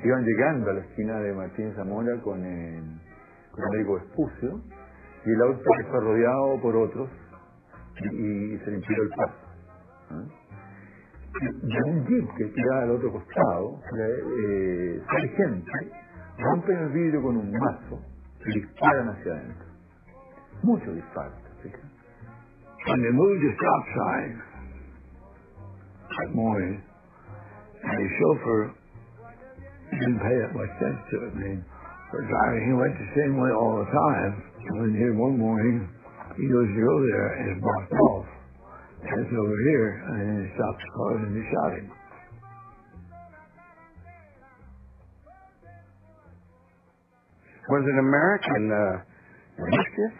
iban llegando a la esquina de Martínez Zamora con el médico Espucio, y el auto fue rodeado por otros y se le impidió el paso. De un jeep que queda al otro costado, sale gente, rompen el vidrio con un mazo y disparan hacia adentro. Muchos disparos, ¿fíjate? When they moved the stop sign that morning, and the chauffeur didn't pay that much attention to it. I mean, for driving, he went the same way all the time. And here one morning, he goes to go there and it's blocked off. And it's over here, and then he stops the car and he shot him. Was it American mischief?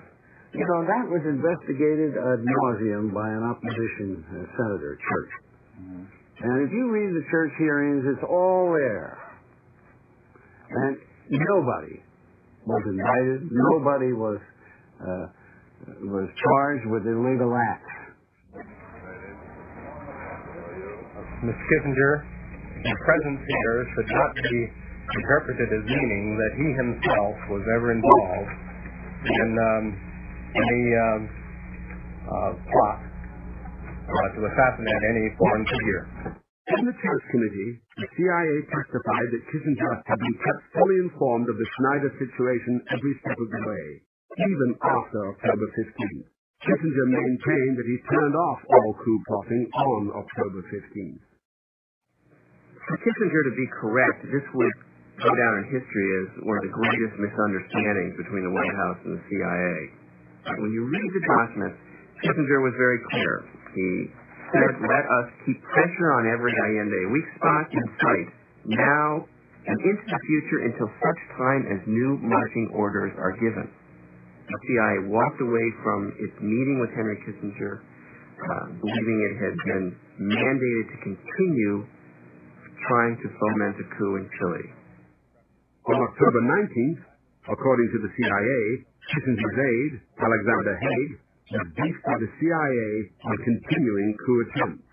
You know, that was investigated ad nauseum by an opposition senator, Church. And if you read the Church hearings, it's all there. And nobody was indicted. Nobody was charged with illegal acts. Ms. Kissinger, the presence here should not be interpreted as meaning that he himself was ever involved in any plot to assassinate any foreign figure. In the Church Committee, the CIA testified that Kissinger had been kept fully informed of the Schneider situation every step of the way, even after October 15th. Kissinger maintained that he turned off all coup plotting on October 15th. For Kissinger to be correct, this would go down in history as one of the greatest misunderstandings between the White House and the CIA. When you read the documents, Kissinger was very clear. He said, let us keep pressure on every Allende weak spot in sight, now and into the future until such time as new marching orders are given. The CIA walked away from its meeting with Henry Kissinger, believing it had been mandated to continue trying to foment a coup in Chile. On October 19th, according to the CIA, Kissinger's aide, Alexander Haig, was briefed by the CIA on continuing coup attempts.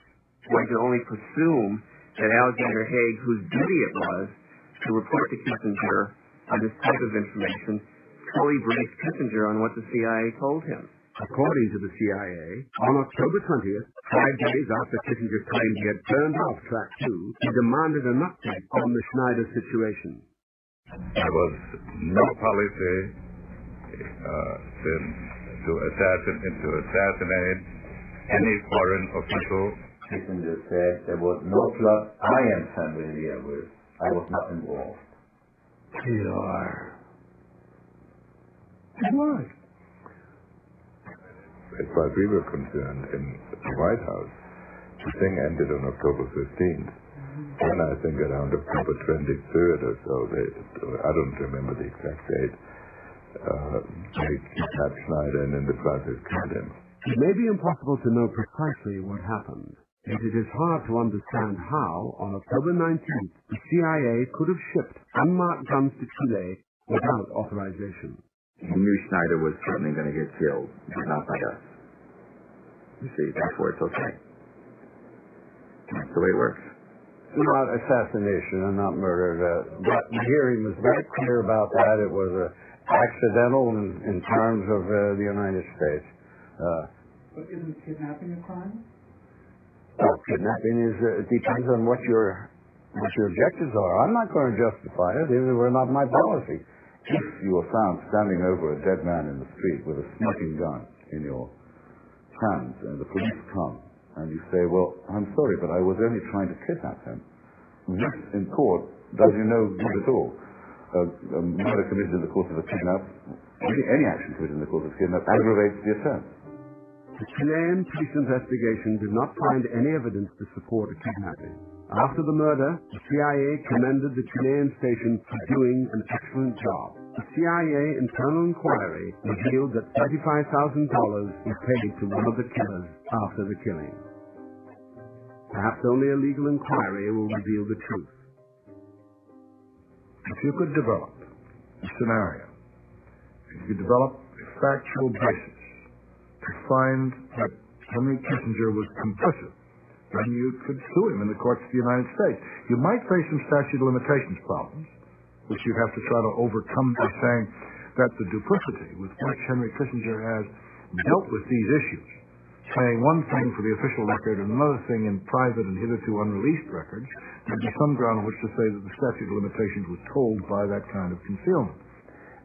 One can only presume that Alexander Haig, whose duty it was to report to Kissinger on this type of information, fully briefed Kissinger on what the CIA told him. According to the CIA, on October 20th, 5 days after Kissinger claimed he had turned off Track 2, he demanded an update on the Schneider situation. There was no policy to assassinate any foreign official. Kissinger said there was no plot I am familiar with. I was not involved. You are. Why? As far as we were concerned in the White House, the thing ended on October 15th. And I think around October 23rd or so, I don't remember the exact date, they kidnapped Schneider and in the process killed him. It may be impossible to know precisely what happened, yet it is hard to understand how, on October 19th, the CIA could have shipped unmarked guns to Chile without authorization. He knew Schneider was certainly going to get killed, but not by us. You see, that's where it's okay. That's the way it works. Not assassination and not murder. But the hearing was very clear about that. It was accidental in terms of the United States. But isn't kidnapping a crime? Well, kidnapping it depends on what your objectives are. I'm not going to justify it. It were not my policy. If you were found standing over a dead man in the street with a smoking gun in your hands and the police come and you say, well, I'm sorry, but I was only trying to kidnap him. This in court does you no good at all. A murder committed in the course of a kidnap, any action committed in the course of a kidnap aggravates the offense. The Chilean police investigation did not find any evidence to support a kidnapping. After the murder, the CIA commended the Chilean station for doing an excellent job. The CIA internal inquiry revealed that $35,000 was paid to one of the killers after the killing. Perhaps only a legal inquiry will reveal the truth. If you could develop a scenario, if you could develop a factual basis to find that Henry Kissinger was complicit then you could sue him in the courts of the United States. You might face some statute of limitations problems, which you'd have to try to overcome by saying that the duplicity with which Henry Kissinger has dealt with these issues, saying one thing for the official record and another thing in private and hitherto unreleased records, there'd be some ground on which to say that the statute of limitations was told by that kind of concealment.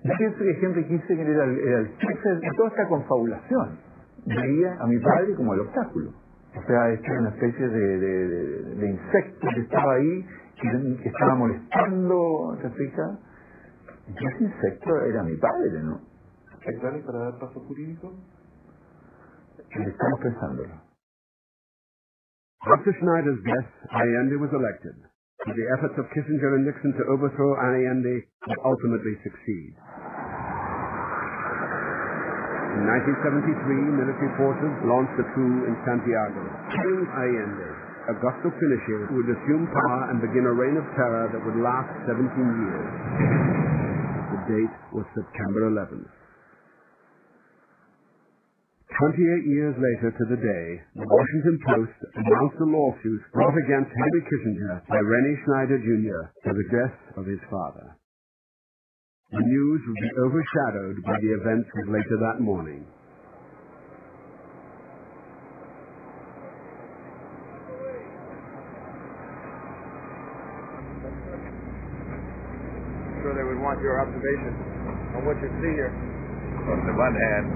Yo pienso que Henry Kissinger era el jefe de toda esta confabulación. Veía a mi padre como el obstáculo. O sea, este era una especie de insecto que estaba ahí, que estaba molestando, ¿te fijas? Y ese insecto era mi padre, ¿no? ¿Hay planes para dar paso jurídico? Estamos pensándolo. After Schneider's death, Allende was elected, but the efforts of Kissinger and Nixon to overthrow Allende would ultimately succeed. In 1973, military forces launched a coup in Santiago, killing Allende. Augusto Pinochet would assume power and begin a reign of terror that would last 17 years. The date was September 11th. 28 years later to the day, the Washington Post announced a lawsuit brought against Henry Kissinger by Rennie Schneider Jr. for the death of his father. The news would be overshadowed by the events of later that morning. I'm sure they would want your observation on what you see here. On the one hand,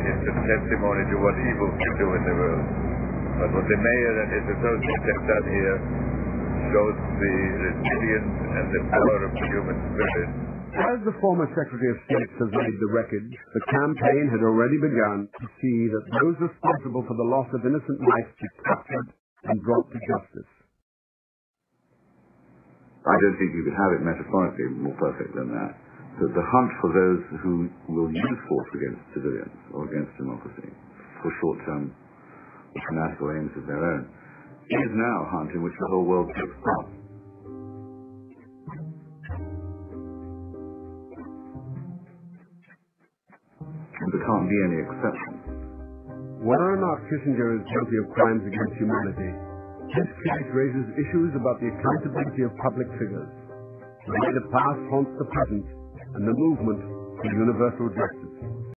it's a testimony to what evil can do in the world. But what the mayor and his associates have done here shows the resilience and the power of the human spirit. As the former Secretary of State surveyed the wreckage, the campaign had already begun to see that those responsible for the loss of innocent life be captured and brought to justice. I don't think you could have it metaphorically more perfect than that. That the hunt for those who will use force against civilians or against democracy for short-term or fanatical aims of their own is now a hunt in which the whole world takes part. And there can't be any exception. Whether or not Kissinger is guilty of crimes against humanity, this case raises issues about the accountability of public figures, the way the past haunts the present, and the movement for universal justice.